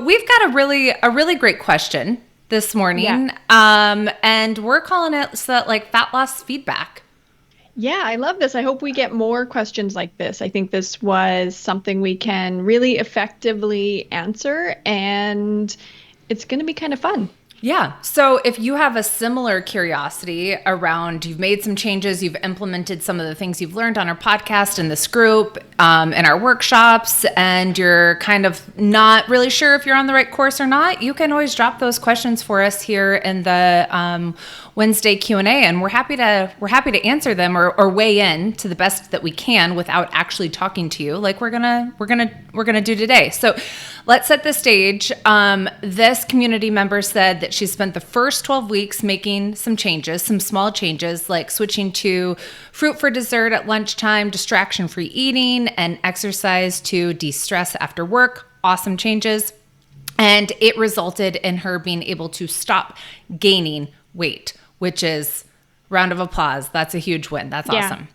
we've got a really great question this morning. And we're calling it fat loss feedback. Yeah, I love this. I hope we get more questions like this. I think this was something we can really effectively answer, and it's going to be kind of fun. Yeah. So if you have a similar curiosity around, you've made some changes, you've implemented some of the things you've learned on our podcast in this group, in our workshops, and you're kind of not really sure if you're on the right course or not, you can always drop those questions for us here in the Wednesday Q&A, and we're happy to answer them or weigh in to the best that we can without actually talking to you, like we're gonna do today. So let's set the stage. This community member said that she spent the first 12 weeks making some changes, some small changes, like switching to fruit for dessert at lunchtime, distraction-free eating, and exercise to de-stress after work. Awesome changes. And it resulted in her being able to stop gaining weight, which is round of applause. That's a huge win. That's awesome.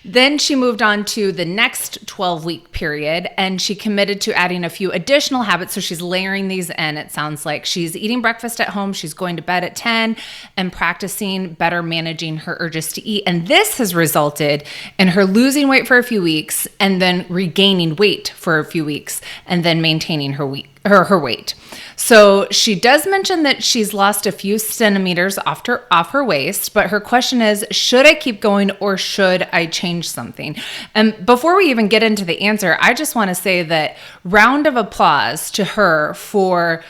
Then she moved on to the next 12-week period, and she committed to adding a few additional habits. So she's layering these in. It sounds like she's eating breakfast at home. She's going to bed at 10 and practicing better managing her urges to eat. And this has resulted in her losing weight for a few weeks and then regaining weight for a few weeks and then maintaining her weight. So she does mention that she's lost a few centimeters off her waist, but her question is, should I keep going or should I change something? And before we even get into the answer, I just want to say that round of applause to her for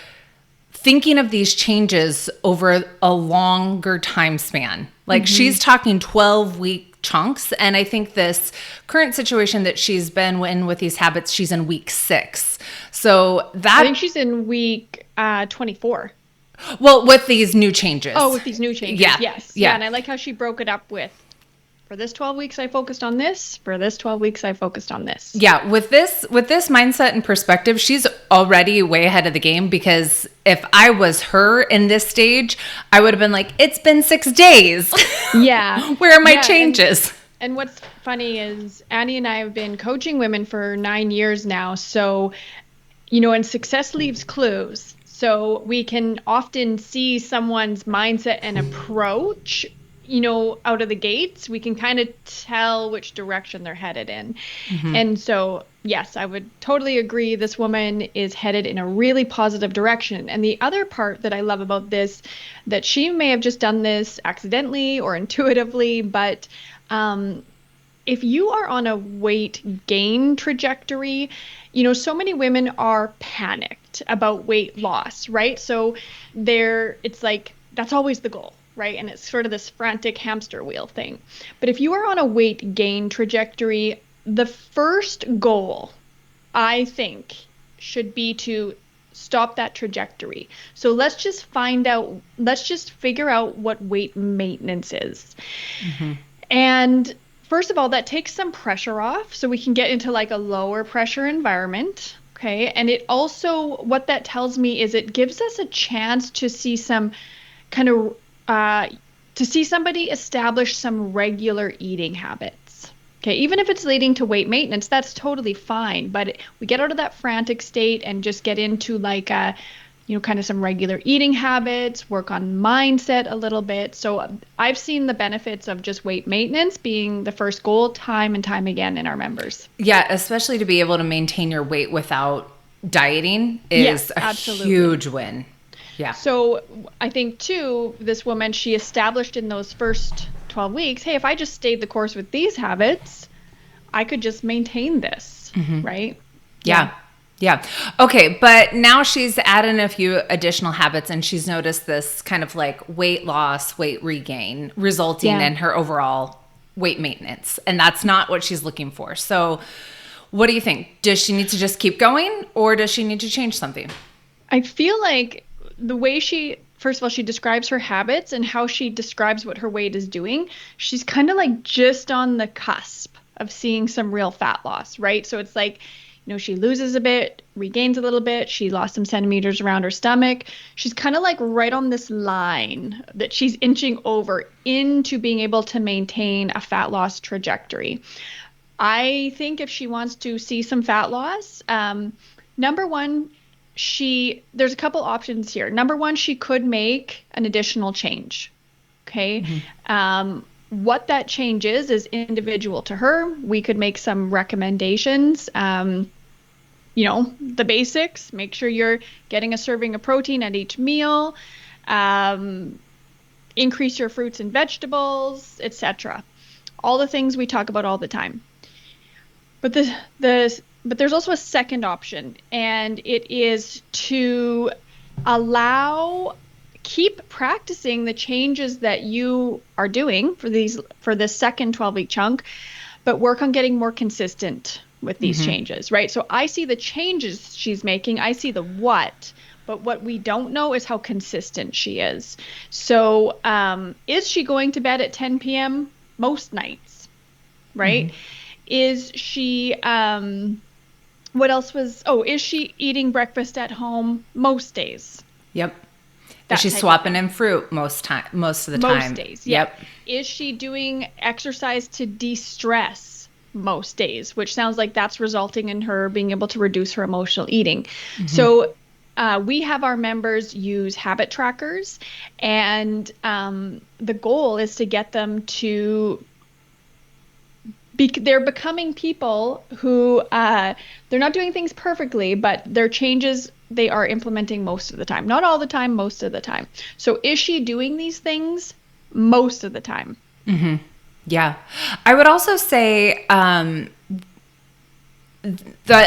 thinking of these changes over a longer time span. Like she's talking 12-week chunks. And I think this current situation that she's been in with these habits, she's in week 6. So that I think she's in week 24. Well, with these new changes. Oh, with these new changes. Yeah. Yes. Yeah. And I like how she broke it up with, for this 12 weeks, I focused on this. For this 12 weeks, I focused on this. Yeah. With this mindset and perspective, she's already way ahead of the game, because if I was her in this stage, I would have been like, it's been 6 days. Yeah. Where are my changes? And what's funny is Annie and I have been coaching women for 9 years now. So, and success leaves clues. So we can often see someone's mindset and approach, out of the gates. We can kind of tell which direction they're headed in. And so, yes, I would totally agree. This woman is headed in a really positive direction. And the other part that I love about this, that she may have just done this accidentally or intuitively, but if you are on a weight gain trajectory, so many women are panicked about weight loss, right? So it's like, that's always the goal, right? And it's sort of this frantic hamster wheel thing. But if you are on a weight gain trajectory, the first goal, I think, should be to stop that trajectory. So let's just figure out what weight maintenance is. And first of all, that takes some pressure off, so we can get into like a lower pressure environment. Okay. And it also, what that tells me is it gives us a chance to see some kind of, to see somebody establish some regular eating habits. Okay. Even if it's leading to weight maintenance, that's totally fine. But we get out of that frantic state and just get into like kind of some regular eating habits, work on mindset a little bit. So I've seen the benefits of just weight maintenance being the first goal time and time again in our members. Yeah, especially to be able to maintain your weight without dieting is a huge win. Yeah. So I think too, this woman, she established in those first 12 weeks, hey, if I just stayed the course with these habits, I could just maintain this, right? Yeah. Yeah. Okay. But now she's added a few additional habits, and she's noticed this kind of like weight loss, weight regain, resulting in her overall weight maintenance. And that's not what she's looking for. So what do you think? Does she need to just keep going, or does she need to change something? I feel like the way first of all, she describes her habits and how she describes what her weight is doing. She's kind of like just on the cusp of seeing some real fat loss, right? So it's like, she loses a bit, regains a little bit. She lost some centimeters around her stomach. She's kind of like right on this line that she's inching over into being able to maintain a fat loss trajectory. I think if she wants to see some fat loss, number one, there's a couple options here. Number one, she could make an additional change. Okay. What that change is individual to her. We could make some recommendations. The basics, make sure you're getting a serving of protein at each meal, increase your fruits and vegetables, etc. All the things we talk about all the time. But there's also a second option, and it is to keep practicing the changes that you are doing for this second 12-week chunk, but work on getting more consistent with these changes, right? So I see the changes she's making, I see the what, but what we don't know is how consistent she is. So is she going to bed at 10 p.m. most nights, right? Is she, is she eating breakfast at home most days? Yep. Is she swapping in fruit most of the time? Most days, yep. Is she doing exercise to de-stress most days, which sounds like that's resulting in her being able to reduce her emotional eating? So we have our members use habit trackers, and the goal is to get them to they're becoming people who they're not doing things perfectly, but their changes they are implementing most of the time. Not all the time, most of the time. So is she doing these things most of the time? Yeah. I would also say that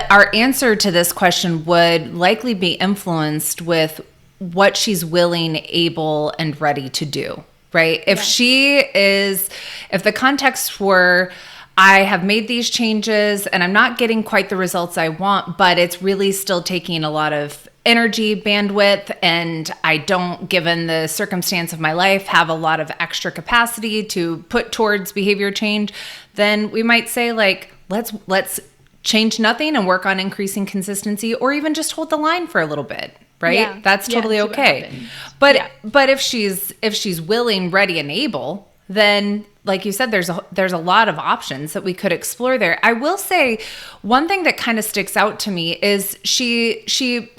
our answer to this question would likely be influenced with what she's willing, able, and ready to do, right? If the context were, I have made these changes and I'm not getting quite the results I want, but it's really still taking a lot of energy, bandwidth, and I don't, given the circumstance of my life, have a lot of extra capacity to put towards behavior change, then we might say, like, let's change nothing and work on increasing consistency, or even just hold the line for a little bit, right? Yeah. That's totally okay. But if she's willing, ready, and able, then, like you said, there's a lot of options that we could explore there. I will say one thing that kind of sticks out to me is she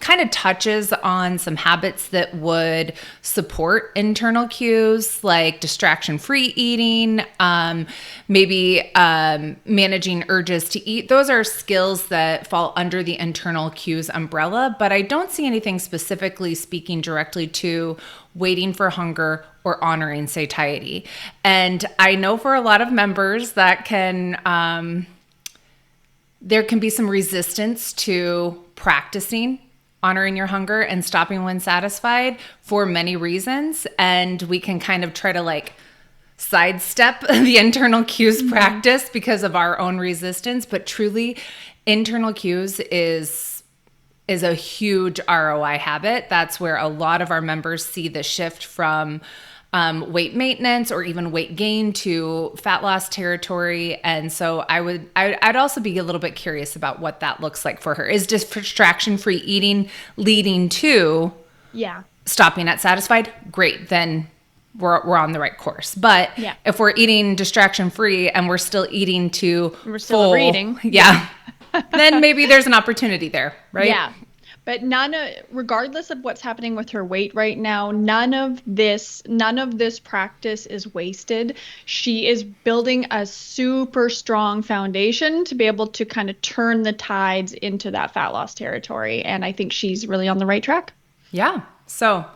kind of touches on some habits that would support internal cues, like distraction-free eating, maybe managing urges to eat. Those are skills that fall under the internal cues umbrella, but I don't see anything specifically speaking directly to waiting for hunger or honoring satiety. And I know for a lot of members that there can be some resistance to practicing honoring your hunger and stopping when satisfied for many reasons. And we can kind of try to like sidestep the internal cues practice because of our own resistance. But truly, internal cues is a huge ROI habit. That's where a lot of our members see the shift from weight maintenance or even weight gain to fat loss territory. And so I'd also be a little bit curious about what that looks like for her. Is distraction-free eating leading to stopping at satisfied? Great, then we're on the right course. But if we're eating distraction-free and we're still eating to we're still overeating. Then maybe there's an opportunity there, right? Yeah. But regardless of what's happening with her weight right now, none of this practice is wasted. She is building a super strong foundation to be able to kind of turn the tides into that fat loss territory. And I think she's really on the right track. Yeah. So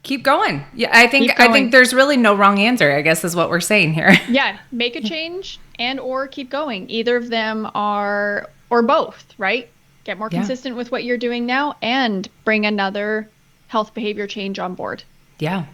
keep going. Yeah. I think there's really no wrong answer, I guess, is what we're saying here. Yeah. Make a change and or keep going. Either of them or both, right? Get more consistent with what you're doing now and bring another health behavior change on board. Yeah.